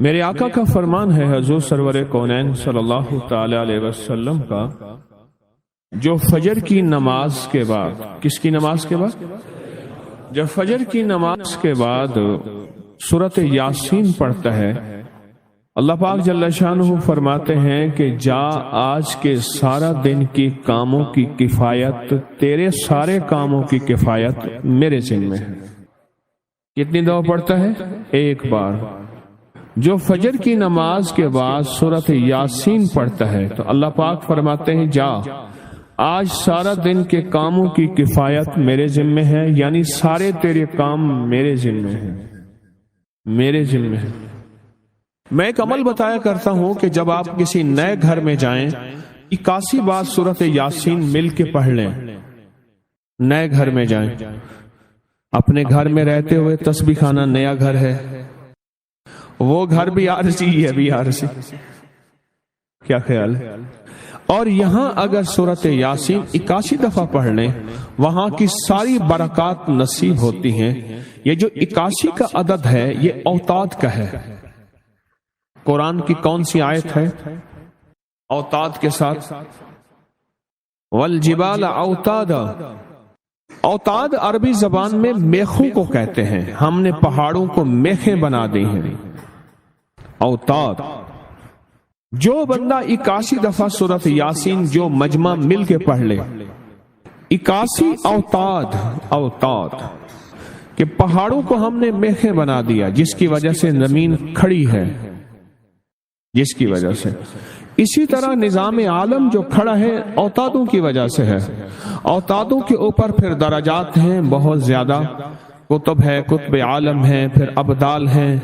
میرے آقا کا فرمان ہے حضور سرور کونین صلی اللہ تعالی علیہ وسلم کا، جو فجر کی نماز کے بعد، کس کی نماز کے بعد؟ جب فجر کی نماز کے بعد سورۃ یاسین پڑھتا ہے، اللہ پاک جل شانہ فرماتے ہیں کہ جا آج کے سارا دن کی کاموں کی کفایت، تیرے سارے کاموں کی کفایت میرے ذمہ ہے۔ کتنی دفعہ پڑھتا ہے؟ ایک بار۔ جو فجر کی نماز کے بعد سورۃ یاسین پڑھتا ہے تو اللہ پاک فرماتے ہیں جا آج سارا دن کے کاموں کی کفایت میرے ذمہ ہے، یعنی سارے تیرے کام میرے ذمہ ہیں، میرے ذمہ ہیں۔ میں ایک عمل بتایا کرتا ہوں کہ جب آپ کسی نئے گھر میں جائیں 81 بار سورۃ یاسین مل کے پڑھ لیں۔ نئے گھر میں جائیں، اپنے گھر میں رہتے ہوئے تسبیح خانہ نیا گھر ہے، وہ گھر بھی عارضی ہے، بھی عارضی، کیا خیال ہے؟ اور یہاں اگر سورۃ یاسین 81 دفعہ پڑھ لیں، وہاں کی ساری برکات نصیب ہوتی ہیں۔ یہ جو 81 کا عدد ہے یہ اوتاد کا ہے۔ قرآن کی کون سی آیت ہے اوتاد کے ساتھ؟ والجبال اوتادا۔ اوتاد عربی زبان میں میخوں کو کہتے ہیں، ہم نے پہاڑوں کو میخیں بنا دی ہیں۔ اوتاد۔ جو بندہ 81 دفعہ سورۃ یاسین جو مجمع مل کے پڑھ لے، 81 اوتاد، اوتاد کہ پہاڑوں کو ہم نے میخیں بنا دیا، جس کی وجہ سے زمین کھڑی ہے، جس کی وجہ سے۔ اسی طرح نظام عالم جو کھڑا ہے اوتادوں کی وجہ سے ہے۔ اوتادوں کے اوپر پھر درجات ہیں بہت زیادہ، قطب ہے، قطب عالم ہے، پھر ابدال ہیں،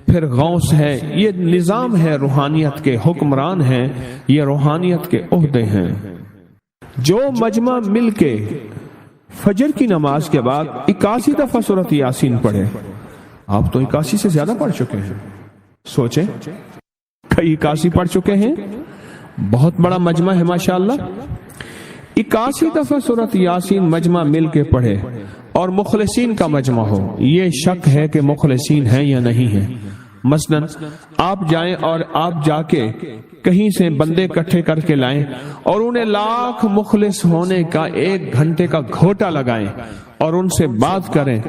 پھر غوث ہے۔ یہ نظام ہے، روحانیت کے حکمران ہیں، یہ روحانیت کے عہدے ہیں۔ جو مجمع مل کے فجر کی نماز کے بعد 81 دفعہ سورۃ یاسین پڑھے، آپ تو 81 سے زیادہ پڑھ چکے ہیں، سوچیں، کئی 81 پڑھ چکے ہیں، بہت بڑا مجمع ہے ماشاءاللہ۔ 81 دفعہ سورۃ یاسین مجمع مل کے پڑھے اور مخلصین کا مجمع ہو، یہ شک ہے کہ مخلصین ہیں یا نہیں ہیں۔ مثلا آپ جائیں اور آپ جا کے کہیں سے بندے اکٹھے کر کے لائیں اور انہیں لاکھ مخلص ہونے کا 1 گھنٹے کا گھوٹا لگائیں اور ان سے بات کریں،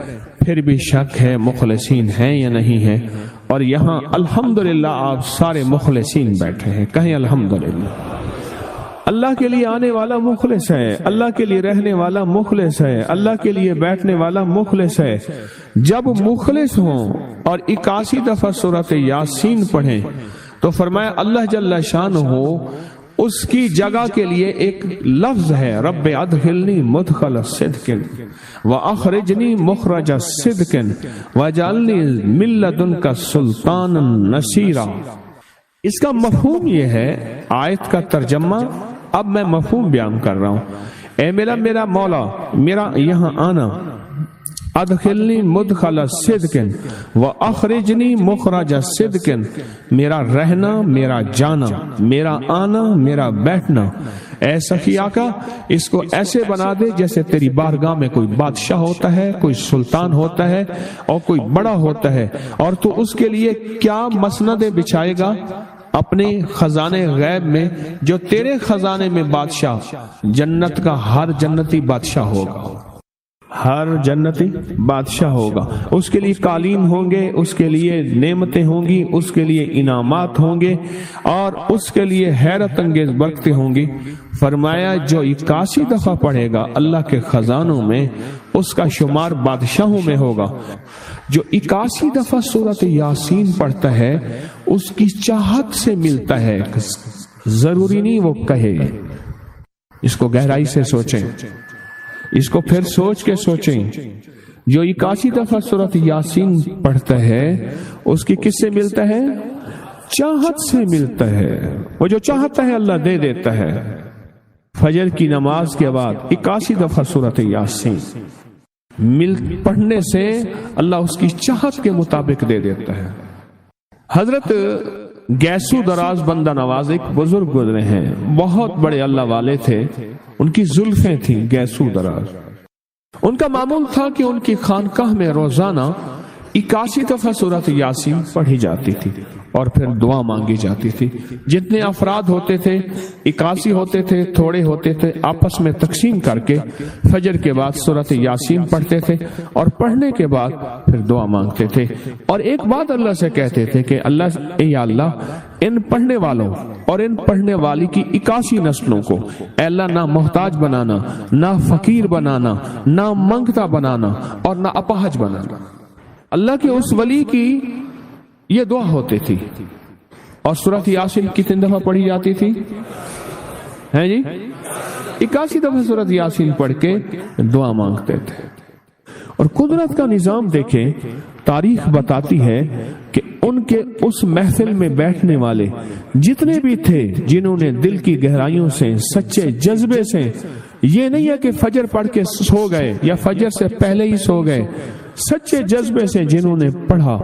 پھر بھی شک ہے مخلصین ہیں یا نہیں ہیں۔ اور یہاں الحمدللہ آپ سارے مخلصین بیٹھے ہیں، کہیں الحمدللہ۔ اللہ کے لیے آنے والا مخلص ہے، اللہ کے لیے رہنے والا مخلص ہے، اللہ کے لیے بیٹھنے والا مخلص ہے۔ جب مخلص ہوں اور 81 دفعہ سورۃ یاسین پڑھیں تو فرمایا اللہ جل شانہ اس کی جگہ کے لیے ایک لفظ ہے، رب ادخلنی مدخل صدق واخرجنی مخرج صدق واجعلنی من لدنک سلطانا نصیرا۔ اس کا مفہوم یہ ہے، آیت کا ترجمہ اب میں مفہوم بیان کر رہا ہوں۔ اے میرا مولا، میرا یہاں آنا، ادخلنی مدخل صدق واخرجنی مخرج صدق، میرا رہنا، میرا جانا، میرا آنا، میرا بیٹھنا، اے سخی آقا اس کو ایسے بنا دے جیسے تیری بارگاہ میں کوئی بادشاہ ہوتا ہے، کوئی سلطان ہوتا ہے اور کوئی بڑا ہوتا ہے، اور تو اس کے لیے کیا مسندیں بچھائے گا اپنے خزانے غیب میں، جو تیرے خزانے میں بادشاہ جنت کا ہر جنتی بادشاہ ہوگا، ہر جنتی بادشاہ ہوگا۔ اس کے لیے قالین ہوں گے، اس کے لیے نعمتیں ہوں گی، اس کے لیے انعامات ہوں گے اور اس کے لیے حیرت انگیز برکتیں ہوں گی۔ فرمایا جو 81 دفعہ پڑھے گا اللہ کے خزانوں میں، اس کا شمار بادشاہوں میں ہوگا۔ جو 81 دفعہ سورۃ یاسین پڑھتا ہے اس کی چاہت سے ملتا ہے، ضروری نہیں وہ کہے۔ اس کو گہرائی سے سوچیں، اس کو پھر سوچ کے سوچیں۔ جو 81 دفعہ سورۃ یاسین پڑھتا ہے اس کی کس سے ملتا ہے؟ چاہت سے ملتا ہے۔ وہ جو چاہتا ہے اللہ دے دیتا ہے۔ فجر کی نماز کے بعد 81 دفعہ سورۃ یاسین پڑھنے سے اللہ اس کی چاہت کے مطابق دے دیتا ہے۔ حضرت گیسو دراز بندہ نواز ایک بزرگ گزرے ہیں، بہت بڑے اللہ والے تھے، ان کی زلفیں تھیں گیسو دراز۔ ان کا معمول تھا کہ ان کی خانقاہ میں روزانہ 81 دفعہ سورۃ یاسین پڑھی جاتی تھی۔ اور پھر دعا مانگی جاتی تھی. جتنے افراد ہوتے تھے 81 ہوتے تھے، تھوڑے ہوتے تھے، آپس میں تقسیم کر کے فجر کے بعد سورۃ یاسین پڑھتے تھے اور پڑھنے کے بعد پھر دعا مانگتے تھے. اور ایک بات اللہ سے کہتے تھے کہ اللہ، یا اللہ، ان پڑھنے والوں اور ان پڑھنے والی کی 81 نسلوں کو اے اللہ نہ محتاج بنانا، نہ فقیر بنانا، نہ منگتا بنانا اور نہ اپاہج بنانا. اللہ کے اس ولی کی یہ دعا ہوتی تھی. اور سورۃ یاسین کتنی دفعہ پڑھی جاتی تھی؟ ہیں جی 81 دفعہ سورۃ یاسین پڑھ کے دعا مانگتے تھے. اور قدرت کا نظام دیکھیں، تاریخ بتاتی ہے کہ ان کے اس محفل میں بیٹھنے والے جتنے بھی تھے، جنہوں نے دل کی گہرائیوں سے، سچے جذبے سے، یہ نہیں ہے کہ فجر پڑھ کے سو گئے یا فجر سے پہلے ہی سو گئے، سچے جذبے سے جنہوں نے پڑھا،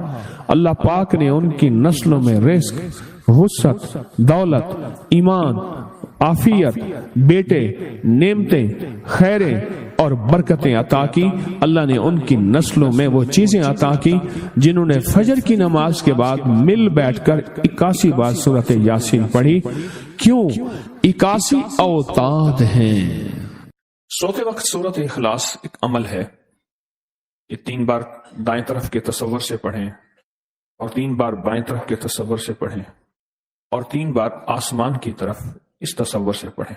اللہ پاک نے ان کی نسلوں میں رزق، وسعت، دولت، ایمان، عافیت، بیٹے، نعمتیں، خیریں اور برکتیں عطا کی. اللہ نے ان کی نسلوں میں وہ چیزیں عطا کی جنہوں نے فجر کی نماز کے بعد مل بیٹھ کر 81 بار سورۃ یاسین پڑھی. کیوں؟ 81 اوتاد ہیں. سوتے وقت سورۃ اخلاص ایک عمل ہے. یہ 3 بار دائیں طرف کے تصور سے پڑھیں اور 3 بار بائیں طرف کے تصور سے پڑھیں اور 3 بار آسمان کی طرف اس تصور سے پڑھیں.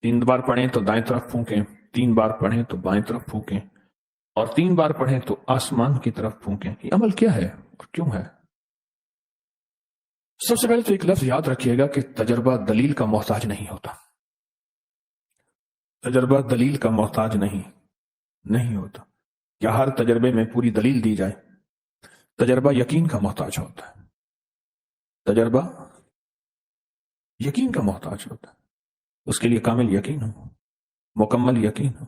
3 بار پڑھیں تو دائیں طرف پھونکیں، 3 بار پڑھیں تو بائیں طرف پھونکیں اور 3 بار پڑھیں تو آسمان کی طرف پھونکیں. یہ عمل کیا ہے اور کیوں ہے؟ سب سے پہلے تو ایک لفظ یاد رکھیے گا کہ تجربہ دلیل کا محتاج نہیں ہوتا. تجربہ دلیل کا محتاج نہیں ہوتا. یا ہر تجربے میں پوری دلیل دی جائے. تجربہ یقین کا محتاج ہوتا ہے. تجربہ یقین کا محتاج ہوتا ہے. اس کے لیے کامل یقین ہو، مکمل یقین ہو.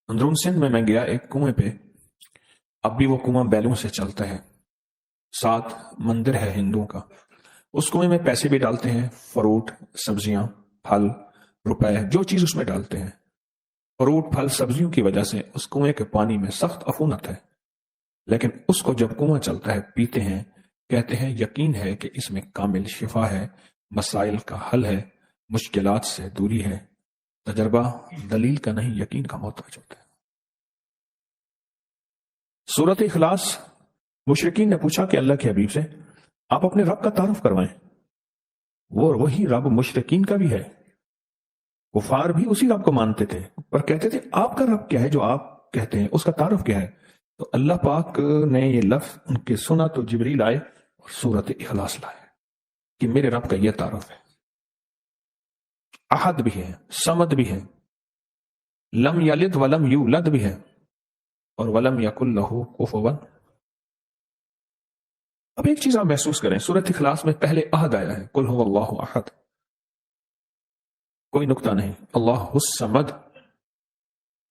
اندرون سندھ میں گیا ایک کنویں پہ. اب بھی وہ کنواں بیلوں سے چلتا ہے. 7 مندر ہے ہندوؤں کا. اس کنویں میں پیسے بھی ڈالتے ہیں، فروٹ، سبزیاں، پھل، روپے، جو چیز اس میں ڈالتے ہیں. فروٹ، پھل، سبزیوں کی وجہ سے اس کنویں کے پانی میں سخت عفونت ہے. لیکن اس کو جب کنواں چلتا ہے پیتے ہیں، کہتے ہیں یقین ہے کہ اس میں کامل شفا ہے، مسائل کا حل ہے، مشکلات سے دوری ہے. تجربہ دلیل کا نہیں، یقین کا محتاج ہوتا ہے. سورۃ اخلاص، مشرکین نے پوچھا کہ اللہ کے حبیب سے آپ اپنے رب کا تعارف کروائیں. وہی رب مشرکین کا بھی ہے. کفار بھی اسی رب کو مانتے تھے پر کہتے تھے آپ کا رب کیا ہے جو آپ کہتے ہیں، اس کا تعارف کیا ہے. تو اللہ پاک نے یہ لفظ ان کے سنا تو جبریل آئے اور سورۃ اخلاص لائے کہ میرے رب کا یہ تعارف ہے. احد بھی ہے، صمد بھی ہے، لم یلد ولم یولد بھی ہے اور ولم یکن لہ کفوا. اب ایک چیز آپ محسوس کریں، سورۃ اخلاص میں پہلے احد آیا ہے، قل ھو اللہ احد، کوئی نقطہ نہیں. اللہ الصمد،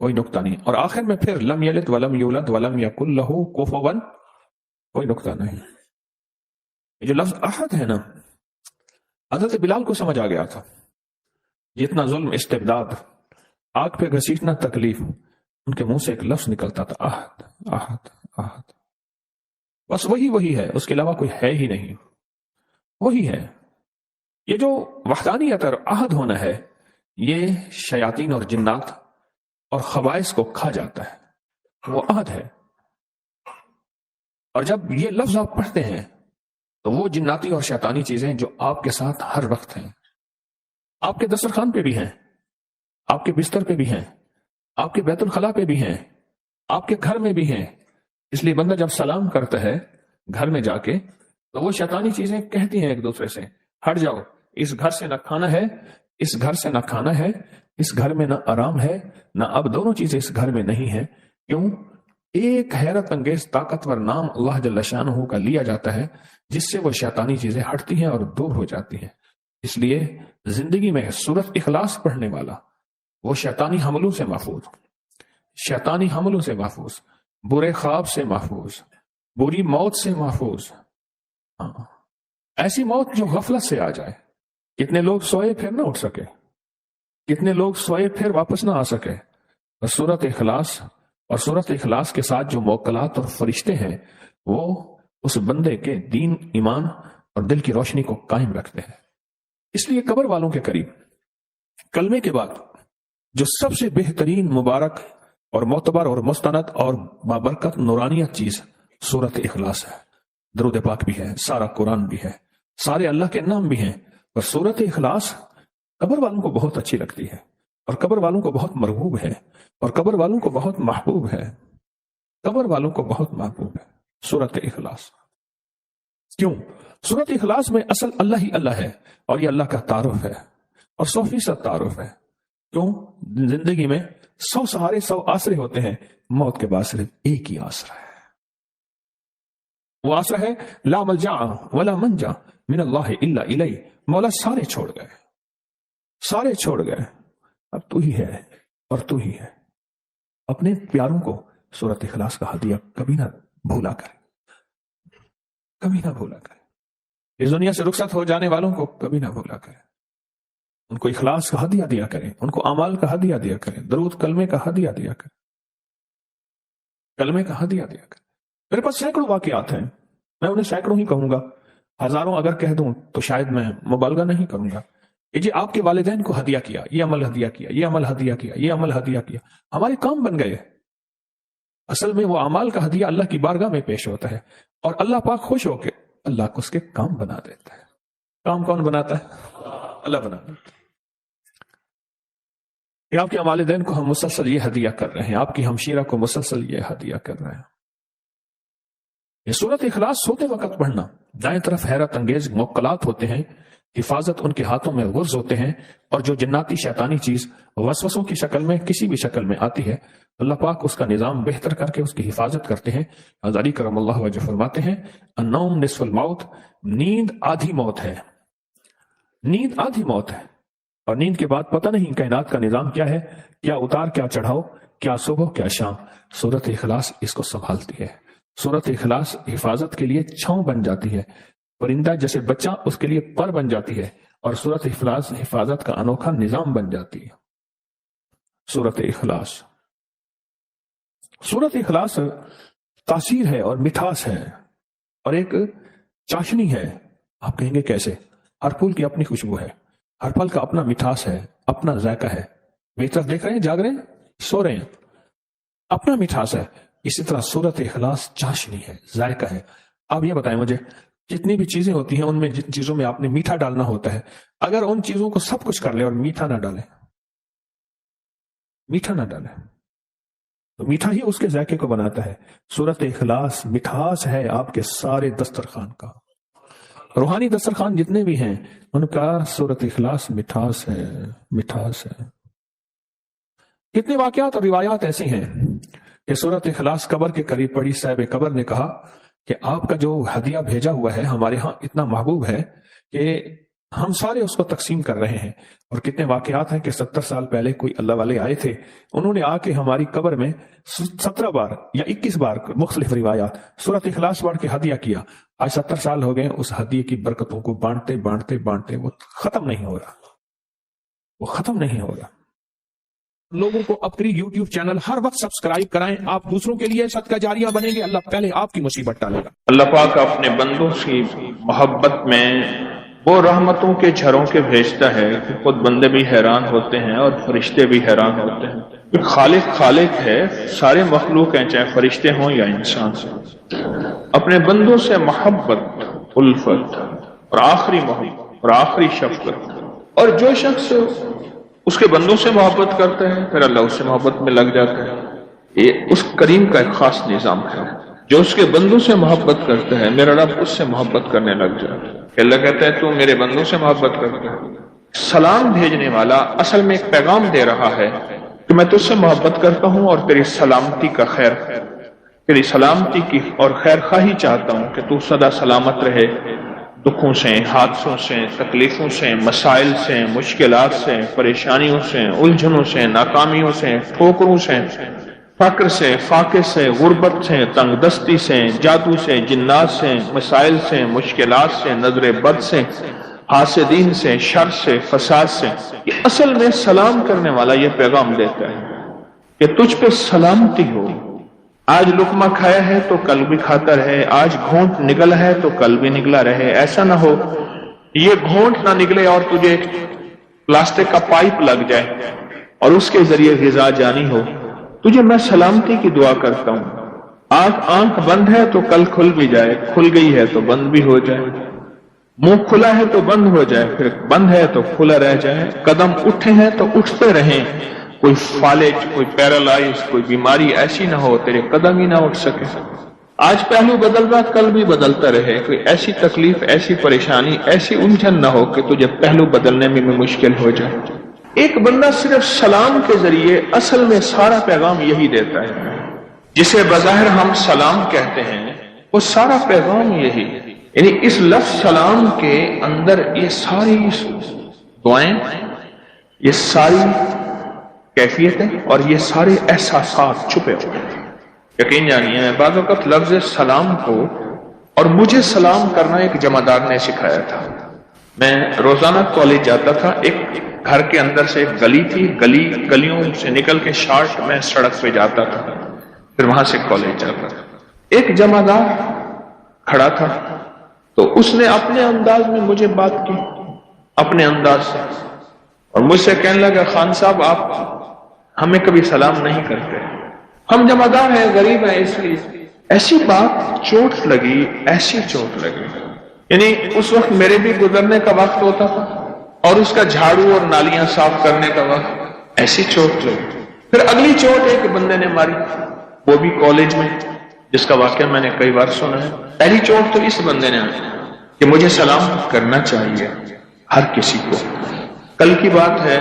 کوئی نقطہ نہیں. اور آخر میں پھر لم یلد ولم یولد ولم یکن لہ کفوا، کوئی نقطہ نہیں. یہ جو لفظ احد ہے نا، حضرت بلال کو سمجھ آ گیا تھا. جتنا ظلم، استبداد، آگ پہ گھسیٹنا تکلیف، ان کے منہ سے ایک لفظ نکلتا تھا، احد احد احد. بس وہی ہے، اس کے علاوہ کوئی ہے ہی نہیں. وہی ہے. یہ جو وحدانیت اور احد ہونا ہے، یہ شیاطین اور جنات اور خبائث کو کھا جاتا ہے. وہ احد ہے. اور جب یہ لفظ آپ پڑھتے ہیں تو وہ جناتی اور شیطانی چیزیں جو آپ کے ساتھ ہر وقت ہیں، آپ کے دسترخوان پہ بھی ہیں، آپ کے بستر پہ بھی ہیں، آپ کے بیت الخلاء پہ بھی ہیں، آپ کے گھر میں بھی ہیں. اس لیے بندہ جب سلام کرتا ہے گھر میں جا کے تو وہ شیطانی چیزیں کہتی ہیں ایک دوسرے سے، ہٹ جاؤ، اس گھر سے نہ کھانا ہے، اس گھر سے نہ کھانا ہے، اس گھر میں نہ آرام ہے، نہ اب دونوں چیزیں اس گھر میں نہیں ہیں. کیوں؟ ایک حیرت انگیز طاقتور نام اللہ جل شانہ کا لیا جاتا ہے جس سے وہ شیطانی چیزیں ہٹتی ہیں اور دور ہو جاتی ہیں. اس لیے زندگی میں سورۃ اخلاص پڑھنے والا وہ شیطانی حملوں سے محفوظ، شیطانی حملوں سے محفوظ، برے خواب سے محفوظ، بری موت سے محفوظ. ایسی موت جو غفلت سے آ جائے. کتنے لوگ سوئے پھر نہ اٹھ سکے، کتنے لوگ سوئے پھر واپس نہ آ سکے. اور سورۃ اخلاص اور سورۃ اخلاص کے ساتھ جو موکلات اور فرشتے ہیں وہ اس بندے کے دین، ایمان اور دل کی روشنی کو قائم رکھتے ہیں۔ اس لیے قبر والوں کے قریب کلمے کے بعد جو سب سے بہترین، مبارک اور معتبر اور مستند اور بابرکت نورانیت چیز سورۃ اخلاص ہے۔ درود پاک بھی ہے، سارا قرآن بھی ہے، سارے اللہ کے نام بھی ہیں، اور سورۃ اخلاص قبر والوں کو بہت اچھی لگتی ہے، اور قبر والوں کو بہت مرغوب ہے، اور قبر والوں کو بہت محبوب ہے، قبر والوں کو بہت محبوب ہے سورۃ اخلاص۔ کیوں؟ سورۃ اخلاص میں اصل اللہ ہی اللہ ہے، اور یہ اللہ کا تعارف ہے، اور 100% تعارف ہے۔ کیوں؟ زندگی میں 100 سہارے، 100 آسرے ہوتے ہیں، موت کے بعد صرف ایک ہی آسرا ہے۔ وہ آسرا ہے لا ملجا ولا منجا من اللہ الا الیہ۔ مولا سارے چھوڑ گئے، سارے چھوڑ گئے، اب تو ہی ہے اور تو ہی ہے۔ اپنے پیاروں کو سورۃ اخلاص کا ہدیہ کبھی نہ بھولا کرے، کبھی نہ بھولا کرے۔ اس دنیا سے رخصت ہو جانے والوں کو کبھی نہ بھولا کرے، ان کو اخلاص کا ہدیہ دیا کریں، ان کو اعمال کا ہدیہ دیا کریں، درود کلمے کا ہدیہ دیا کریں، کلمے کا ہدیہ دیا کریں۔ میرے پاس سینکڑوں واقعات ہیں، میں انہیں سینکڑوں ہی کہوں گا، ہزاروں اگر کہہ دوں تو شاید میں مبالغہ نہیں کروں گا۔ یہ جی آپ کے والدین کو ہدیہ کیا، یہ عمل ہدیہ کیا، یہ عمل ہدیہ کیا، یہ عمل ہدیہ کیا، ہمارے کام بن گئے۔ اصل میں وہ اعمال کا ہدیہ اللہ کی بارگاہ میں پیش ہوتا ہے، اور اللہ پاک خوش ہو کے اللہ کو اس کے کام بنا دیتا ہے۔ کام کون بناتا ہے؟ اللہ بناتا ہے۔ کہ آپ کے والدین کو ہم مسلسل یہ ہدیہ کر رہے ہیں، آپ کی ہمشیرہ کو مسلسل یہ ہدیہ کر رہے ہیں۔ یہ سورۃ اخلاص سوتے وقت پڑھنا، دائیں طرف حیرت انگیز موکلات ہوتے ہیں، حفاظت ان کے ہاتھوں میں غرز ہوتے ہیں، اور جو جناتی شیطانی چیز وسوسوں کی شکل میں، کسی بھی شکل میں آتی ہے، اللہ پاک اس کا نظام بہتر کر کے اس کی حفاظت کرتے ہیں۔ علی کرم اللہ وجہ فرماتے ہیں النوم نصف الموت، نیند آدھی موت ہے، نیند آدھی موت ہے، اور نیند کے بعد پتہ نہیں کائنات کا نظام کیا ہے، کیا اتار کیا چڑھاؤ، کیا صبح کیا شام۔ سورۃ اخلاص اس کو سنبھالتی ہے۔ سورۃ اخلاص حفاظت کے لیے چھاؤں بن جاتی ہے، پرندہ جیسے بچہ اس کے لیے پر بن جاتی ہے، اور سورۃ اخلاص حفاظت کا انوکھا نظام بن جاتی ہے۔ سورۃ اخلاص، سورۃ اخلاص تاثیر ہے اور مٹھاس ہے، اور ایک چاشنی ہے۔ آپ کہیں گے کیسے؟ ہر پھول کی اپنی خوشبو ہے، ہر پھل کا اپنا مٹھاس ہے، اپنا ذائقہ ہے۔ میری طرف دیکھ رہے ہیں، جاگ رہے ہیں، سو رہے ہیں، اپنا مٹھاس ہے۔ اسی طرح سورۃ اخلاص چاشنی ہے، ذائقہ ہے۔ اب یہ بتائیں مجھے، جتنی بھی چیزیں ہوتی ہیں ان میں جن چیزوں میں آپ نے میٹھا ڈالنا ہوتا ہے، اگر ان چیزوں کو سب کچھ کر لیں اور میٹھا نہ ڈالیں، میٹھا نہ ڈالیں تو میٹھا ہی اس کے ذائقے کو بناتا ہے۔ سورۃ اخلاص مٹھاس ہے آپ کے سارے دسترخوان کا، روحانی دسترخوان جتنے بھی ہیں ان کا سورۃ اخلاص مٹھاس ہے، مٹھاس ہے۔ کتنے واقعات اور روایات ایسی ہیں کہ سورۃ اخلاص قبر کے قریب پڑھی، صاحب قبر نے کہا کہ آپ کا جو ہدیہ بھیجا ہوا ہے ہمارے ہاں اتنا محبوب ہے کہ ہم سارے اس کو تقسیم کر رہے ہیں۔ اور کتنے واقعات ہیں کہ 70 سال پہلے کوئی اللہ والے آئے تھے، انہوں نے آ کے ہماری قبر میں 17 بار یا 21 بار مختلف روایات سورۃ اخلاص پڑھ کے ہدیہ کیا۔ آج 70 سال ہو گئے، اس ہدیے کی برکتوں کو بانٹتے بانٹتے بانٹتے وہ ختم نہیں ہو رہا، وہ ختم نہیں ہو رہا۔ لوگوں کو اپنی یوٹیوب چینل ہر وقت سبسکرائب کرائیں، آپ دوسروں کے لیے صدقہ جاریہ بنیں گے، اللہ پہلے آپ کی مصیبت ٹالے گا۔ اللہ پاک اپنے بندوں کی محبت میں وہ رحمتوں کے جھروں کے بھیجتا ہے کہ خود بندے بھی حیران ہوتے ہیں اور فرشتے بھی حیران ہوتے ہیں۔ خالق ہے، سارے مخلوق ہیں، چاہے فرشتے ہوں یا انسان۔ اپنے بندوں سے محبت، الفت اور آخری محبت اور آخری شفقت، اور جو شخص اس کے بندوں سے محبت کرتا ہے پھر اللہ اس سے محبت میں لگ جاتا ہے۔ یہ اس کریم کا ایک خاص نظام ہے، جو اس کے بندوں سے محبت کرتا ہے میرا رب اس سے محبت کرنے لگ جاتا ہے۔ کہ اللہ کہتا ہے تو میرے بندوں سے محبت کرتا ہے۔ سلام بھیجنے والا اصل میں ایک پیغام دے رہا ہے کہ میں تجھ سے محبت کرتا ہوں اور تیری سلامتی کا خیر، تیری سلامتی کی اور خیر خواہی چاہتا ہوں کہ تو سدا سلامت رہے، دکھوں سے، حادثوں سے، تکلیفوں سے، مسائل سے، مشکلات سے، پریشانیوں سے، الجھنوں سے، ناکامیوں سے، ٹھوکروں سے، فقر سے، فاقے سے، غربت سے، تنگ دستی سے، جادو سے، جنات سے، مسائل سے، مشکلات سے، نظر بد سے، حاسدین سے، شر سے، فساد سے۔ یہ اصل میں سلام کرنے والا یہ پیغام دیتا ہے کہ تجھ پہ سلامتی ہو، آج لقمہ کھایا ہے تو کل بھی کھاتا رہے، آج گھونٹ نگلا ہے تو کل بھی نگلا رہے. ایسا نہ ہو یہ گھونٹ نہ نکلے اور تجھے پلاسٹک کا پائپ لگ جائے اور اس کے ذریعے غذا جانی ہو. تجھے میں سلامتی کی دعا کرتا ہوں. آنکھ بند ہے تو کل کھل بھی جائے، کھل گئی ہے تو بند بھی ہو جائے. منہ کھلا ہے تو بند ہو جائے، پھر بند ہے تو کھلا رہ جائے. قدم اٹھے ہیں تو اٹھتے رہیں. کوئی فالج، کوئی پیرالائز، کوئی بیماری ایسی نہ ہو تیرے قدم ہی نہ اٹھ سکے. آج پہلو بدل رہا کل بھی بدلتا رہے. کوئی ایسی تکلیف، ایسی پریشانی، ایسی الجھن نہ ہو کہ تجھے پہلو بدلنے میں مشکل ہو جائے. ایک بندہ صرف سلام کے ذریعے اصل میں سارا پیغام یہی دیتا ہے. جسے بظاہر ہم سلام کہتے ہیں وہ سارا پیغام یہی، یعنی اس لفظ سلام کے اندر یہ ساری دعائیں، یہ ساری کیفیتیں اور یہ سارے احساسات چھپے ہوئے ہیں. یقین جانیے بعض اوقات لفظ سلام کو اور مجھے سلام کرنا ایک جمعدار نے سکھایا تھا. میں روزانہ کالج جاتا تھا. ایک گھر کے اندر سے ایک گلی تھی، گلیوں سے نکل کے شارٹ میں سڑک پہ جاتا تھا، پھر وہاں سے کالج جاتا تھا. ایک جمعدار کھڑا تھا تو اس نے اپنے انداز میں مجھے بات کی، اپنے انداز سے، اور مجھ سے کہنے لگا خان صاحب آپ ہمیں کبھی سلام نہیں کرتے، ہم جمعدار ہیں، غریب ہیں، اس لیے. ایسی بات چوٹ لگی، ایسی چوٹ لگی. یعنی اس وقت میرے بھی گزرنے کا وقت ہوتا تھا اور اس کا جھاڑو اور نالیاں صاف کرنے کا وقت. ایسی چوٹ لگی. پھر اگلی چوٹ ایک بندے نے ماری، وہ بھی کالج میں، جس کا واقعہ میں نے کئی بار سنا ہے. پہلی چوٹ تو اس بندے نے کہ مجھے سلام کرنا چاہیے ہر کسی کو. کل کی بات ہے،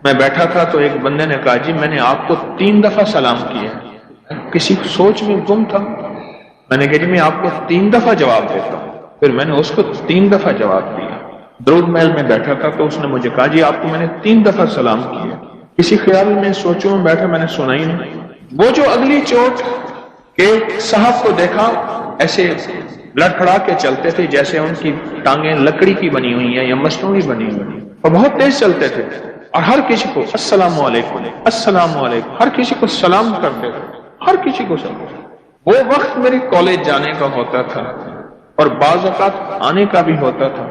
میں بیٹھا تھا تو ایک بندے نے کہا جی میں نے آپ کو 3 دفعہ سلام کیا. کسی سوچ میں گم تھا. میں نے کہا جی میں آپ کو 3 دفعہ جواب دیتا ہوں. پھر میں نے اس کو 3 دفعہ جواب دیا. درود محل میں بیٹھا تھا تو اس نے مجھے کہا جی آپ کو میں نے 3 دفعہ سلام کیا. کسی خیال میں سوچوں میں بیٹھا، میں نے سنا ہی نہیں. وہ جو اگلی چوٹ کہ صاحب کو دیکھا ایسے لڑکھڑا کے چلتے تھے جیسے ان کی ٹانگیں لکڑی کی بنی ہوئی ہیں یا مصنوعی بنی ہوئی، اور بہت تیز چلتے تھے اور ہر کسی کو السلام علیکم السلام علیکم، ہر کسی کو سلام کرتے تھے، ہر کسی کو سلام. وہ وقت میری کالج جانے کا ہوتا تھا اور بعض اوقات آنے کا بھی ہوتا تھا.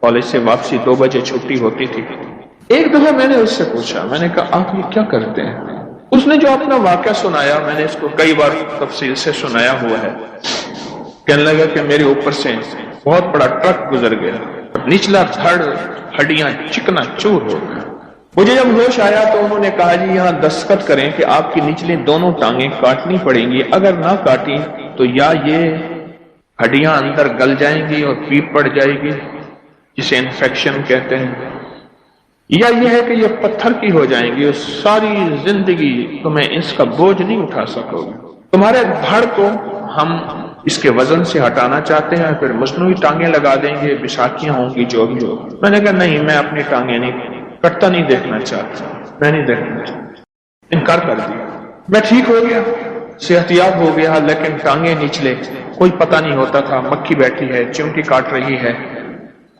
کالج سے واپسی 2 بجے چھٹی ہوتی تھی. ایک دفعہ میں نے اس سے پوچھا، میں نے کہا آپ یہ کیا کرتے ہیں؟ اس نے جو اپنا واقعہ سنایا، میں نے اس کو کئی بار تفصیل سے سنایا ہوا ہے. کہنے لگا کہ میرے اوپر سے بہت بڑا ٹرک گزر گیا، نچلا دھڑ ہڈیاں چکنا چور ہو گیا. مجھے جب ہوش آیا تو انہوں نے کہا جی یہاں دستخط کریں کہ آپ کی نچلی دونوں ٹانگیں کاٹنی پڑیں گی، اگر نہ کاٹی تو یا یہ ہڈیاں اندر گل جائیں گی اور پیپ پڑ جائے گی جسے انفیکشن کہتے ہیں، یا یہ ہے کہ یہ پتھر کی ہو جائیں گی اور ساری زندگی تمہیں اس کا بوجھ نہیں اٹھا سکو گے. تمہارے دھڑ کو ہم اس کے وزن سے ہٹانا چاہتے ہیں، پھر مصنوعی ٹانگیں لگا دیں گے، بساکیاں ہوں گی جو بھی ہوگی. میں نے کہا نہیں، میں اپنی ٹانگیں نہیں کٹتا نہیں دیکھنا چاہتا، میں نہیں دیکھنا چاہتا. انکار کر دیا. میں ٹھیک ہو گیا، صحت یاب ہو گیا، لیکن ٹانگیں نچلے کوئی پتہ نہیں ہوتا تھا. مکھی بیٹھی ہے، چونٹی کاٹ رہی ہے،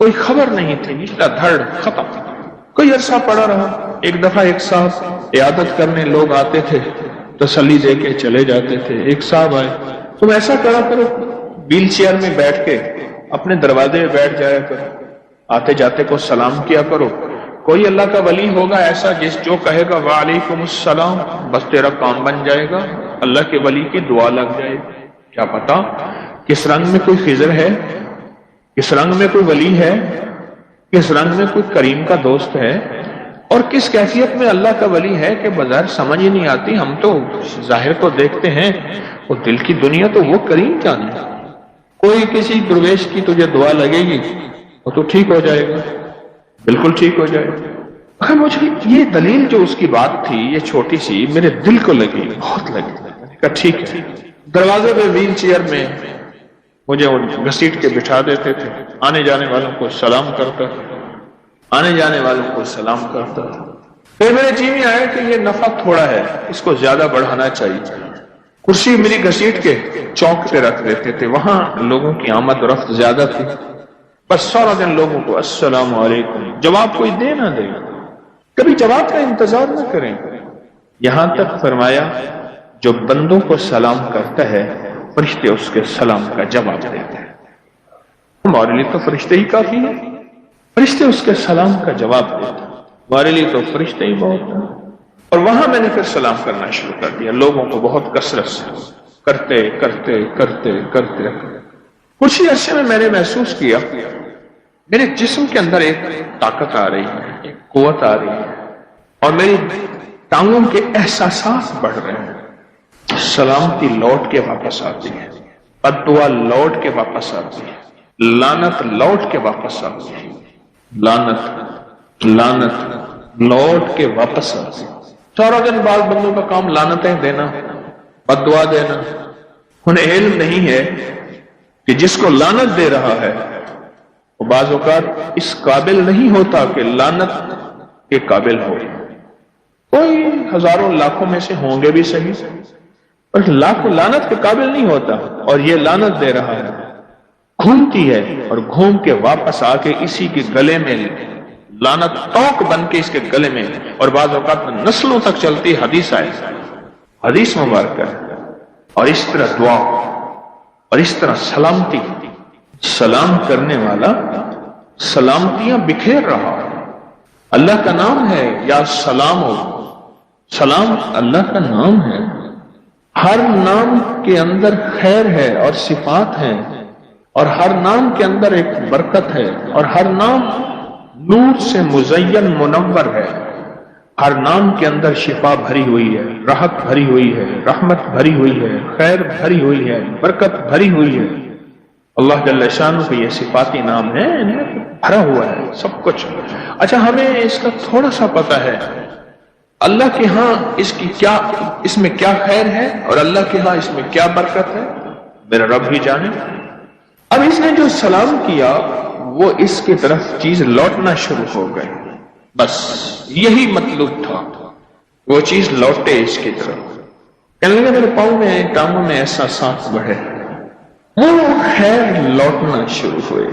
کوئی خبر نہیں تھی. نچلا دھڑ ختم. کوئی عرصہ پڑا رہا. ایک دفعہ ایک صاحب عیادت کرنے لوگ آتے تھے، تسلی دے کے چلے جاتے تھے. ایک صاحب آئے، تم ایسا کرا کرو ویل چیئر میں بیٹھ کے اپنے دروازے میں بیٹھ جایا کرو، آتے جاتے کو سلام کیا کرو. کوئی اللہ کا ولی ہوگا ایسا جو کہے گا وعلیکم السلام، بس تیرا کام بن جائے گا، اللہ کے ولی کی دعا لگ جائے گی. کیا پتا کس رنگ میں کوئی خضر ہے، کس رنگ میں کوئی ولی ہے، کس رنگ میں کوئی کریم کا دوست ہے، اور کس کیفیت میں اللہ کا ولی ہے کہ بظاہر سمجھ ہی نہیں آتی. ہم تو ظاہر کو دیکھتے ہیں، وہ دل کی دنیا تو وہ کریم جانے. کوئی کسی درویش کی تجھے دعا لگے گی وہ تو ٹھیک ہو جائے گا، بالکل ٹھیک ہو جائے گا. مجھے یہ دلیل جو اس کی بات تھی، یہ چھوٹی سی میرے دل کو لگی، بہت لگی. کہا ٹھیک ہے. دروازے پہ ویل چیئر میں مجھے گھسیٹ کے بٹھا دیتے تھے. آنے جانے والوں کو سلام کرتا تھا، آنے جانے والوں کو سلام کرتا تھا. پھر میرے جی میں آیا کہ یہ نفع تھوڑا ہے، اس کو زیادہ بڑھانا چاہیے. کرسی میری گھسیٹ کے چوک پہ رکھ دیتے تھے، وہاں لوگوں کی آمد و رفت زیادہ تھی. بس سارا دن لوگوں کو السلام علیکم، جواب کوئی دے نہ دے، کبھی جواب کا انتظار نہ کریں. یہاں تک فرمایا جو بندوں کو سلام کرتا ہے فرشتے اس کے سلام کا جواب دیتے ہیں. ہمارے لیے تو فرشتے ہی کافی ہیں، فرشتے اس کے سلام کا جواب دیتے ہیں، ہمارے لیے تو فرشتے ہی بہت ہیں. اور وہاں میں نے پھر سلام کرنا شروع کر دیا، لوگوں کو بہت کثرت سے کرتے کرتے کرتے کرتے کچھ ہی عرصے میں میں نے محسوس کیا میرے جسم کے اندر ایک طاقت آ رہی ہے، ایک قوت آ رہی ہے، اور میری ٹانگوں کے احساسات بڑھ رہے ہیں. سلامتی لوٹ کے واپس آتی ہے، بددعا لوٹ کے واپس آتی ہے، لعنت لوٹ کے واپس آتی ہے، لعنت لوٹ کے واپس آتی ہے. سارا دن بعض بندوں کا کام لعنتیں دینا، بددعا دینا. انہیں علم نہیں ہے کہ جس کو لعنت دے رہا ہے وہ بعض اوقات اس قابل نہیں ہوتا کہ لعنت کے قابل ہو. کوئی ہزاروں لاکھوں میں سے ہوں گے بھی صحیح، پر لاکھوں لعنت کے قابل نہیں ہوتا، اور یہ لعنت دے رہا ہے، گھومتی ہے اور گھوم کے واپس آ کے اسی کے گلے میں لعنت توق بن کے اس کے گلے میں، اور بعض اوقات نسلوں تک چلتی حدیث آئے، حدیث مبارک ہے. اور اس طرح دعا اور اس طرح سلامتی، سلام کرنے والا سلامتیاں بکھیر رہا ہے. اللہ کا نام ہے یا سلام ہو، سلام اللہ کا نام ہے. ہر نام کے اندر خیر ہے اور صفات ہیں، اور ہر نام کے اندر ایک برکت ہے، اور ہر نام نور سے مزین منور ہے. ہر نام کے اندر شفا بھری ہوئی ہے، راحت بھری ہوئی ہے، رحمت بھری ہوئی ہے، خیر بھری ہوئی ہے، برکت بھری ہوئی ہے. اللہ جل شانہ کا یہ صفاتی نام ہے، بھرا ہوا ہے سب کچھ. اچھا، ہمیں اس کا تھوڑا سا پتہ ہے اللہ کے ہاں اس میں کیا خیر ہے، اور اللہ کے ہاں اس میں کیا برکت ہے، میرا رب ہی جانے. اب اس نے جو سلام کیا وہ اس کی طرف چیز لوٹنا شروع ہو گئی. بس یہی مطلوب تھا، وہ چیز لوٹے اس کی طرف. کہنے لگا میرے پاؤں میں ٹانگوں میں احساسات بڑھے، وہ خیر لوٹنا شروع ہوئے،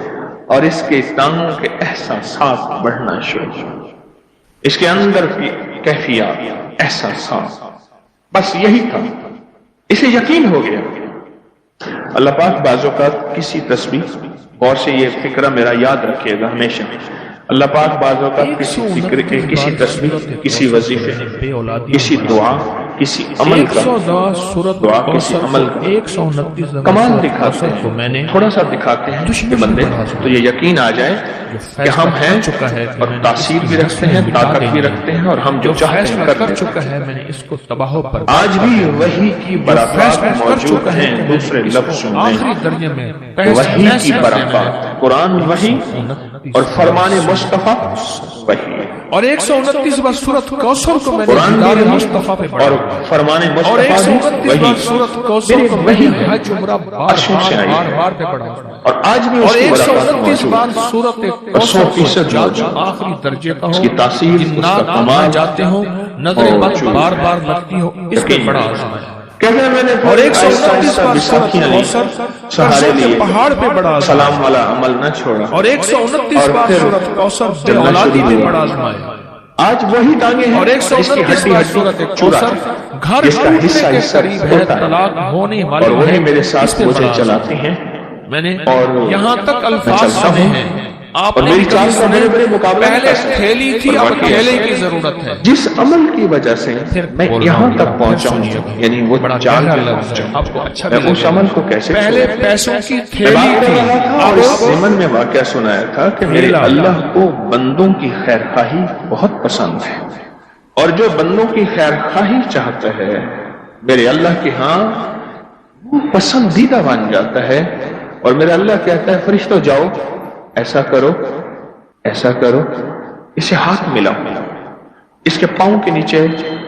اور اس کے ٹانگوں کے احساسات بڑھنا شروع ہوئے، اس کے اندر کی کیفیات، احساسات. بس یہی تھا. اسے یقین ہو گیا. اللہ پاک بعض اوقات کسی تسبیح، غور سے یہ فکرہ میرا یاد رکھیے گا ہمیشہ، اللہ پاک بعض اوقات کسی فکر کے، کسی تسبیح، کسی وظیفے، کسی دعا، کسی عمل کا، دعا کسی عمل کا کمال دکھاتے ہیں، تھوڑا سا دکھاتے ہیں کہ بندے تو یہ یقین آ جائے کہ ہم ہیں، اور تاثیر بھی رکھتے ہیں، طاقت بھی رکھتے ہیں، اور ہم جو چاہتے ہیں کر چکا ہے. میں نے اس کو تباہ پر آج بھی وحی کی برکات موجود ہیں. دوسرے لفظوں میں وحی کی برکات، قرآن وحی اور فرمان مصطفیٰ وحی، اور 129 بار سورۃ کوثر کو میں نے قرآن دیدار مصطفیٰ پہ پڑھا، اور فرمان اور مصطفیٰ 129 بار سورۃ کوثر کو میں نے حج عمرہ بار پہ پڑھا، اور آج بھی اور اس کی 129 بار سورۃ کوثر کو جو آخری درجے کا ہو، اس کی تاثیر، اس کا جنات کمال جاتے ہوں، نظر بد بار بار لگتی ہو، اس کے بڑا آزمائش. اور 129 بار سورۃ کوثر قرضوں کے پہاڑ پہ بڑا سلام والا عمل نہ چھوڑا، اور 129 بار سورۃ کوثر بے اولادی پہ بڑا آزمائش. آج وہی ٹانگیں ہیں، اور 129 بار سورۃ کوثر گھر ٹوٹنے کے قریب ہے، طلاق ہونے اور والی وہی ہے، میرے اس ساتھ پہ مجھے بڑا چلاتے ہیں. میں نے اور یہاں تک میں الفاظ چلتا سنے ہوں، ہیں. آپ اور نے میری بھی چال کبھی کا سنے، میرے مقابلے میں پہلے کیسے ہے؟ تھیلی تھی، اور اب واقعی تھیلے کی ضرورت ہے. جس عمل کی وجہ سے میں یہاں تک پہنچا ہوں، یعنی وہ بڑا جال گہرا پہ لفظ ہے، پہنچا آپ کو اچھا میں بھی اس لگے. عمل کو کیسے پہلے چھوڑوں؟ پیسوں کی میں تھیلی بات کر تھی، رہا تھا اور اب اس ضمن میں واقعہ سنایا تھا کہ میرے اللہ کو بندوں کی خیر خواہی بہت پسند ہے، اور جو بندوں کی خیر خواہی چاہتا ہے میرے اللہ کے ہاں وہ پسندیدہ بن جاتا ہے. اور میرا اللہ کہتا ہے فرشتوں جاؤ، ایسا کرو، ایسا کرو، اسے ہاتھ ملاؤ، اس کے پاؤں کے نیچے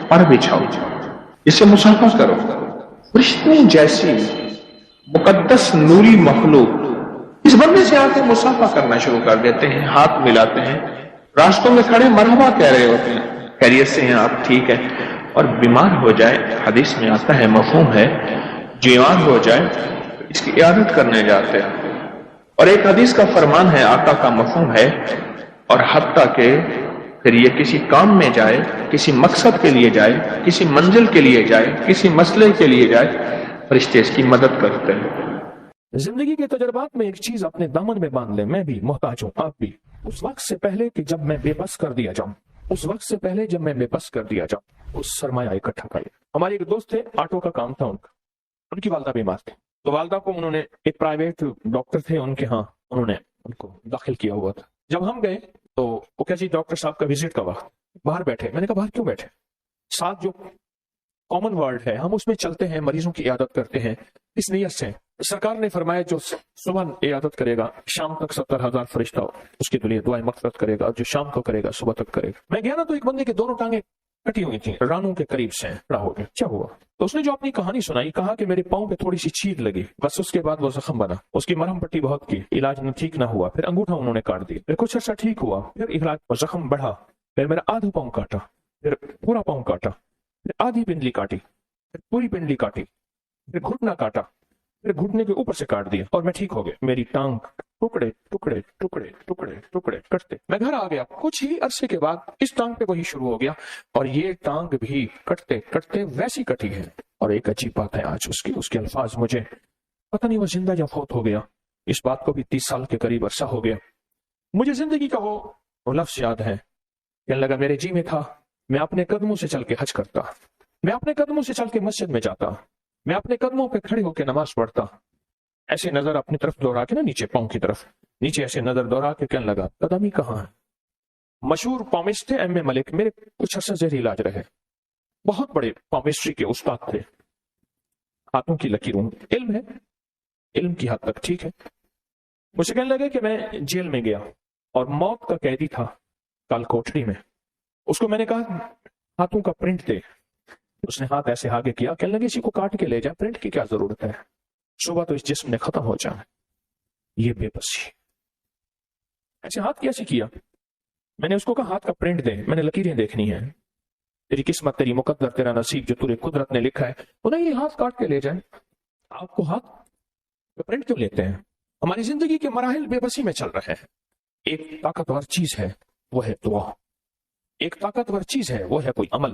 پر بچھاؤ، اسے مصافحہ کرو. فرشتوں جیسی مقدس نوری مخلوق اس بندے سے آ کے مصافحہ کرنا شروع کر دیتے ہیں، ہاتھ ملاتے ہیں، راستوں میں کھڑے مرحبا کہہ رہے ہوتے ہیں، خیریت سے ہیں آپ، ٹھیک ہے. اور بیمار ہو جائے، حدیث میں آتا ہے، مفہوم ہے، بیمار ہو جائے اس کی عیادت کرنے جاتے ہیں. اور ایک حدیث کا فرمان ہے، آقا کا مفہوم ہے، اور حتیٰ کہ پھر یہ کسی کام میں جائے کسی مقصد کے لیے جائے، کسی منزل کے لیے جائے، کسی مسئلے کے لیے جائے، فرشتے اس کی مدد کرتے ہیں۔ زندگی کے تجربات میں ایک چیز اپنے دامن میں باندھ لیں، میں بھی محتاج ہوں، آپ بھی، اس وقت سے پہلے کہ جب میں بے بس کر دیا جاؤں، اس وقت سے پہلے جب میں بے بس کر دیا جاؤں، اس سرمایہ اکٹھا کر لیں۔ ہمارے ایک دوست تھے، آٹو کا کام تھا ان کی والدہ بیمار تھی، تو والدہ کو انہوں نے ایک پرائیویٹ ڈاکٹر تھے ان کے ہاں، انہوں نے ان کو داخل کیا ہوا تھا۔ جب ہم گئے تو وہ کیا جی ڈاکٹر صاحب کا وزٹ کا وقت، باہر بیٹھے، میں نے کہا باہر کیوں بیٹھے؟ ساتھ جو کامن ورڈ ہے ہم اس میں چلتے ہیں، مریضوں کی عیادت کرتے ہیں اس نیت سے۔ سرکار نے فرمایا جو صبح عیادت کرے گا شام تک 70,000 فرشتہ اس کے لیے دعائیں مغفرت کرے گا، اور جو شام کو کرے گا صبح تک کرے گا۔ میں گیا نا تو ایک بندے کے دونوں ٹانگیں کٹی ہوئی تھیں، رانوں کے قریب سے کھڑا ہو گیا، کیا ہوا؟ تو اس نے جو اپنی کہانی سنائی، کہا کہ میرے پاؤں پہ تھوڑی سی چیر لگی، بس اس کے بعد وہ زخم بنا، اس کی مرہم پٹی بہت کی، علاج نہ ٹھیک نہ ہوا، پھر انگوٹھا انہوں نے کاٹ دیا، پھر کچھ عرصہ ٹھیک ہوا، پھر علاج زخم بڑھا، پھر میرا آدھا پاؤں کاٹا، پھر پورا پاؤں کاٹا، پھر آدھی پنڈلی کاٹی، پھر پوری پنڈلی کاٹی، پھر گھٹنا کاٹا، پھر گھٹنے کے اوپر سے کاٹ دیا، اور میں ٹھیک ہو گیا۔ میری ٹانگ ٹکڑے ٹکڑے ٹکڑے ٹکڑے ٹکڑے کٹتے، میں گھر آ گیا، کچھ ہی عرصے کے بعد اس ٹانگ پہ وہی شروع ہو گیا، اور یہ ٹانگ بھی کٹتے کٹتے ویسی کٹی ہے۔ اور ایک عجیب بات ہے آج اس کے الفاظ مجھے پتہ نہیں وہ زندہ یا فوت ہو گیا، اس بات کو بھی 30 سال کے قریب عرصہ ہو گیا، مجھے زندگی کا وہ لفظ یاد ہے، کہنے لگا میرے جی میں تھا میں اپنے قدموں سے چل کے حج کرتا، میں اپنے قدموں سے چل کے مسجد میں جاتا، میں اپنے قدموں پہ کھڑے ہو کے نماز پڑھتا، ایسے نظر اپنی طرف دوڑا کے نا، نیچے پاؤں کی طرف، نیچے ایسے نظر دوڑا کے کہنے لگا قدم ہی کہاں ہے۔ مشہور پامسٹ تھے ایم اے ملک، میرے کچھ عرصہ زہری علاج رہے، بہت بڑے پامسٹری کے استاد تھے، ہاتھوں کی لکیروں، علم ہے، علم کی حد تک ٹھیک ہے۔ مجھے کہنے لگے کہ میں جیل میں گیا اور موت کا قیدی تھا کال کوٹری میں، اس کو میں نے کہا ہاتھوں کا پرنٹ دے، اس نے ہاتھ ایسے آگے کیا، کہنے لگے اسی کو کاٹ کے لے جا، پرنٹ کی کیا ضرورت ہے، صبح تو اس جسم نے ختم ہو جانا۔ یہ بے بسی، ایسے ہاتھ کیسے کیا؟ میں نے اس کو کہا ہاتھ کا پرنٹ دے، میں نے لکیریں دیکھنی ہیں، تیری قسمت، تیری مقدر، تیرا نصیب جو تیرے قدرت نے لکھا ہے، وہ نہیں، یہ ہاتھ کاٹ کے لے جائیں۔ آپ کو ہاتھ کا پرنٹ کیوں لیتے ہیں؟ ہماری زندگی کے مراحل بے بسی میں چل رہے ہیں۔ ایک طاقتور چیز ہے وہ ہے دعا، ایک طاقتور چیز ہے وہ ہے کوئی عمل،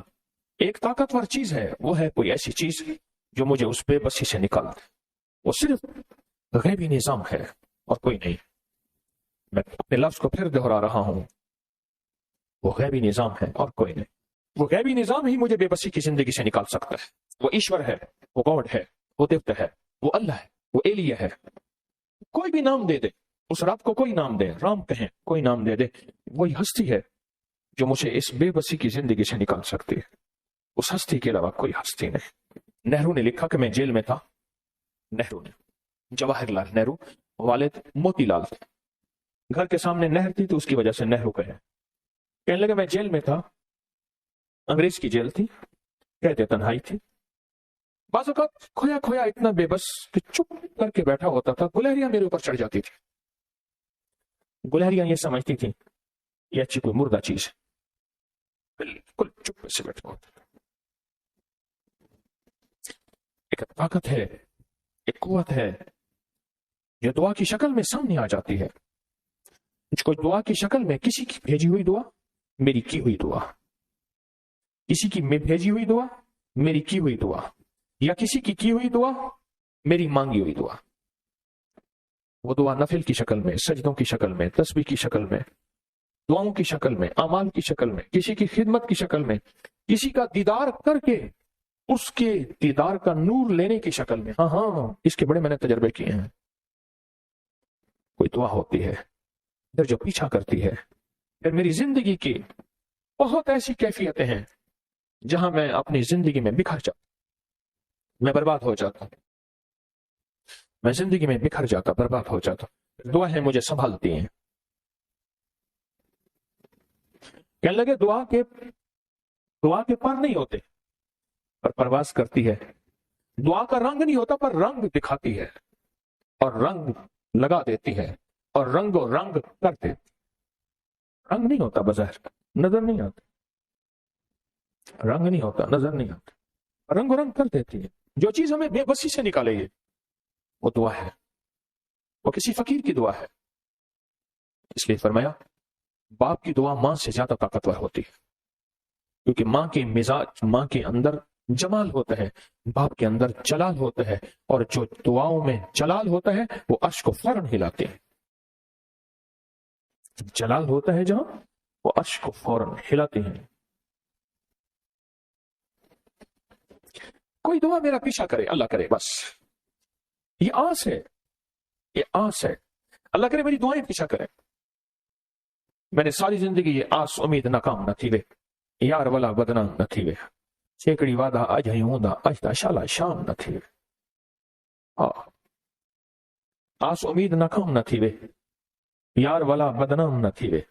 ایک طاقتور چیز ہے وہ ہے کوئی ایسی چیز جو مجھے اس بے بسی سے نکال دے، وہ صرف غیبی نظام ہے اور کوئی نہیں۔ میں اپنے لفظ کو پھر دہرا رہا ہوں، وہ غیبی نظام ہے اور کوئی نہیں۔ وہ غیبی نظام ہی مجھے بے بسی کی زندگی سے نکال سکتا ہے۔ وہ ایشور ہے، وہ گاڈ ہے، وہ دیوتا ہے، وہ اللہ ہے، وہ ایلیہ ہے، کوئی بھی نام دے دے، اس رب کو کوئی نام دے، رام کہیں، کوئی نام دے دے، وہی ہستی ہے جو مجھے اس بے بسی کی زندگی سے نکال سکتی ہے۔ اس ہستی کے علاوہ کوئی ہستی نہیں۔ نہرو نے لکھا کہ میں جیل میں تھا، نہرو نے، جواہر لال نہرو، والد موتی لال تھے، گھر کے سامنے نہر تھی تو اس کی وجہ سے نہرو کہے۔ کہنے لگے میں جیل میں تھا، انگریز کی جیل تھی، کہتے تنہائی تھی، بعض اوقات کھویا کھویا اتنا بے بس کہ چپ کر کے بیٹھا ہوتا تھا، گلہریاں میرے اوپر چڑھ جاتی تھی، گلہریاں یہ سمجھتی تھی یہ اچھی کوئی مردہ چیز ہے، بالکل چپ سے بیٹھا ہوتا تھا۔ ایک طاقت ہے، ایک قوت ہے جو دعا کی شکل میں سامنے آ جاتی ہے، کوئی دعا کی شکل میں، کسی کی بھیجی ہوئی دعا، میری کی ہوئی دعا، کسی کی بھیجی ہوئی دعا، میری کی ہوئی دعا، یا کسی کی ہوئی دعا، میری مانگی ہوئی دعا۔ وہ دعا نفل کی شکل میں، سجدوں کی شکل میں، تسبیح کی شکل میں، دعاؤں کی شکل میں، اعمال کی شکل میں، کسی کی خدمت کی شکل میں، کسی کا دیدار کر کے اس کے دیدار کا نور لینے کی شکل میں۔ ہاں اس کے بڑے میں نے تجربے کیے ہیں۔ کوئی دعا ہوتی ہے پھر جو پیچھا کرتی ہے، پھر میری زندگی کی بہت ایسی کیفیتیں ہیں جہاں میں اپنی زندگی میں بکھر جاتا، میں برباد ہو جاتا، میں زندگی میں بکھر جاتا، برباد ہو جاتا۔ دعائیں مجھے سنبھالتی ہیں۔ کہنے لگے دعا کے پر نہیں ہوتے پر پرواز کرتی ہے، دعا کا رنگ نہیں ہوتا پر رنگ دکھاتی ہے، اور رنگ لگا دیتی ہے، اور رنگ و رنگ کرتے۔ رنگ نہیں ہوتا بظاہر، نظر نہیں آتا، رنگ نہیں ہوتا، نظر نہیں آتا، رنگ و رنگ کر دیتی ہے۔ جو چیز ہمیں بے بسی سے نکالے گی وہ دعا ہے، وہ کسی فقیر کی دعا ہے۔ اس لیے فرمایا باپ کی دعا ماں سے زیادہ طاقتور ہوتی ہے۔ کیونکہ ماں کے مزاج، ماں کے اندر جمال ہوتا ہے، باپ کے اندر جلال ہوتا ہے، اور جو دعاؤں میں جلال ہوتا ہے وہ عرش کو فوراً ہلاتے ہیں. جلال ہوتا ہے جہاں، وہ عرش کو فوراً ہلاتے ہیں. کوئی دعا میرا پیچھا کرے، اللہ کرے، بس یہ آس ہے، یہ آس ہے. اللہ کرے میری دعائیں پیچھا کرے. میں نے ساری زندگی یہ آس امید ناکام نہ تھی وے، یار والا بدنام نہ تھی وے، چیکڑی وعدہ اج ہی ہوندا اج تا شالا شام نہ تھی وے. آس امید ناکام نہ تھی وے، یار والا بدنام نہ تھی وے،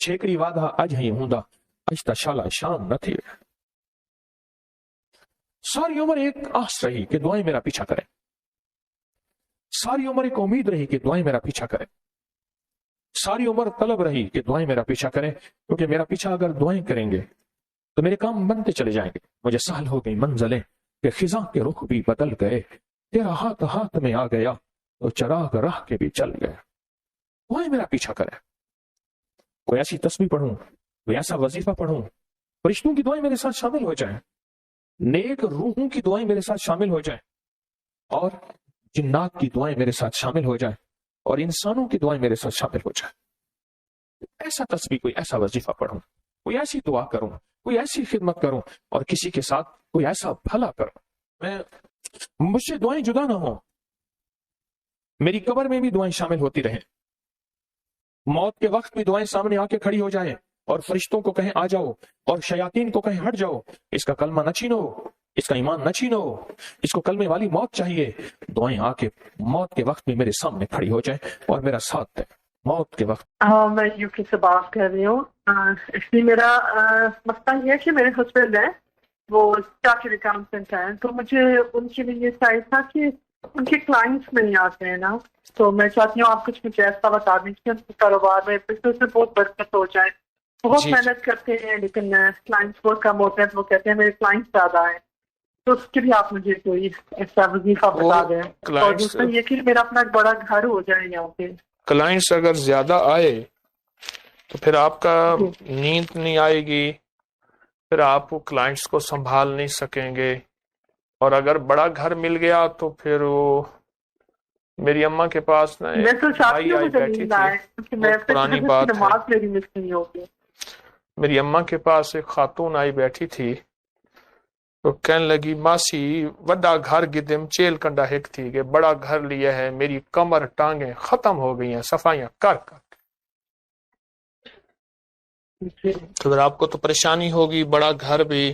چیکڑی وعدہ اج ہی ہوندا اج تا شالا شام نہ تھی وے. ساری عمر ایک آس رہی کہ دعائیں میرا پیچھا کریں، ساری عمر ایک امید رہی کہ دعائیں میرا پیچھا کریں، ساری عمر طلب رہی کہ دعائیں میرا پیچھا کریں. کیونکہ میرا پیچھا اگر دعائیں کریں گے تو میرے کام بنتے چلے جائیں گے. مجھے سہل ہو گئی منزلیں کہ خزاں کے رخ بھی بدل گئے، تیرا ہاتھ ہاتھ میں آ گیا تو چراغ راہ کے بھی چل گئے. دعائیں میرا پیچھا کریں. کوئی ایسی تسبیح پڑھوں، کوئی ایسا وظیفہ پڑھوں، فرشتوں کی دعائیں میرے ساتھ شامل ہو جائیں، نیک روحوں کی دعائیں میرے ساتھ شامل ہو جائیں، اور جنات کی دعائیں میرے ساتھ شامل ہو جائیں، اور انسانوں کی دعائیں میرے ساتھ شامل ہو جائیں. ایسا تسبیح، کوئی ایسا وظیفہ پڑھوں، کوئی ایسی دعا کروں، کوئی ایسی خدمت کروں، اور کسی کے ساتھ کوئی ایسا بھلا کروں. مجھ سے دعائیں جدا نہ ہوں، میری قبر میں بھی دعائیں شامل ہوتی رہیں، موت کے وقت بھی دعائیں سامنے آ کے کھڑی ہو جائیں، اور فرشتوں کو کہیں آ جاؤ، اور شیاطین کو کہیں ہٹ جاؤ، اس کا کلمہ نہ چھینو، اس کا ایمان نہ چھینو، اس کو کلمے والی موت چاہیے. دعائیں آ کے موت کے وقت بھی میرے سامنے کھڑی ہو جائیں اور میرا ساتھ دیں موت کے وقت. میں یوکی سے بات کر رہی ہوں. اس لیے میرا مسئلہ یہ ہے کہ میرے ہسبینڈ ہیں، وہ چارٹرڈ اکاؤنٹنٹ ہیں، تو مجھے ان کے لیے یہ چاہیے تھا کہ ان کے کلائنٹس نہیں آتے ہیں نا، تو میں چاہتی ہوں آپ کچھ مجھے ایسا بتا دیجیے ان کے کاروبار میں بزنس میں بہت برکت ہو جائے. بہت محنت کرتے ہیں لیکن کلائنٹس بہت کم ہوتے ہیں، تو وہ کہتے ہیں میرے کلائنٹس زیادہ ہیں، تو اس کے لیے آپ مجھے کوئی ایسا وظیفہ بتا دیں. اور دوسرا یہ کہ میرا اپنا ایک بڑا گھر ہو جائے یہاں پہ. کلائنٹس اگر زیادہ آئے تو پھر آپ کا نیند نہیں آئے گی، پھر آپ وہ کلائنٹس کو سنبھال نہیں سکیں گے. اور اگر بڑا گھر مل گیا تو پھر وہ میری اماں کے پاس نا بھائی آئی بیٹھی تھی، پرانی بات ہے، میری اماں کے پاس ایک خاتون آئی بیٹھی تھی، تو کہنے لگی ماسی وڈا گھر گدم چیل کنڈا ہک تھی کہ بڑا گھر لیا ہے، میری کمر ٹانگیں ختم ہو گئی ہیں صفائیاں کر کر. تو پھر آپ کو تو پریشانی ہوگی، بڑا گھر بھی،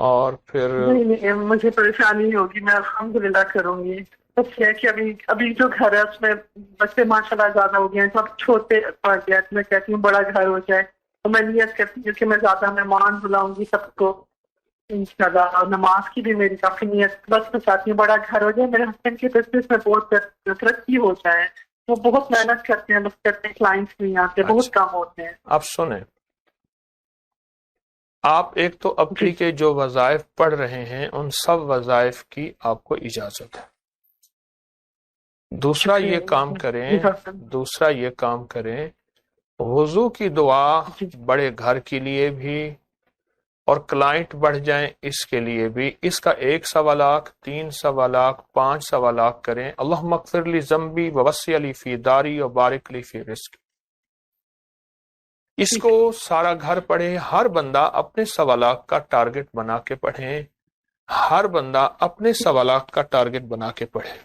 اور پھر نہیں مجھے پریشانی ہوگی، میں الحمدللہ کروں گی. بس یہ کہ ابھی جو گھر ہے اس میں بچے ماشاءاللہ زیادہ ہو گئے ہیں، سب چھوٹے پڑ گیا، تو میں کہتی ہوں بڑا گھر ہو جائے. تو میں نیت کرتی ہوں کہ میں زیادہ مہمان بلاؤں گی سب کو انشاءاللہ، اور نماز کی بھی میری کافی نیت. بس میں چاہتی ہوں بڑا گھر ہو جائے، میرے ہسبینڈ کے بزنس میں بہت ترقی ہو جائے. وہ بہت محنت کرتے ہیں، بس کرتے ہیں، کلائنٹس نہیں آتے، بہت کم ہوتے ہیں. آپ سنیں، آپ ایک تو ابھی کے جو وظائف پڑھ رہے ہیں ان سب وظائف کی آپ کو اجازت ہے. دوسرا یہ کام کریں وضو کی دعا بڑے گھر کے لیے بھی اور کلائنٹ بڑھ جائیں اس کے لیے بھی. اس کا 1 سوا لاکھ 3 سوا لاکھ 5 سوا لاکھ کریں. اللہم اغفر لی ذنبی ووسع لی فی داری وبارک لی فی رزق. اس کو سارا گھر پڑھے، ہر بندہ اپنے سوا لاکھ کا ٹارگٹ بنا کے پڑھیں، ہر بندہ اپنے سوا لاکھ کا ٹارگٹ بنا کے پڑھے.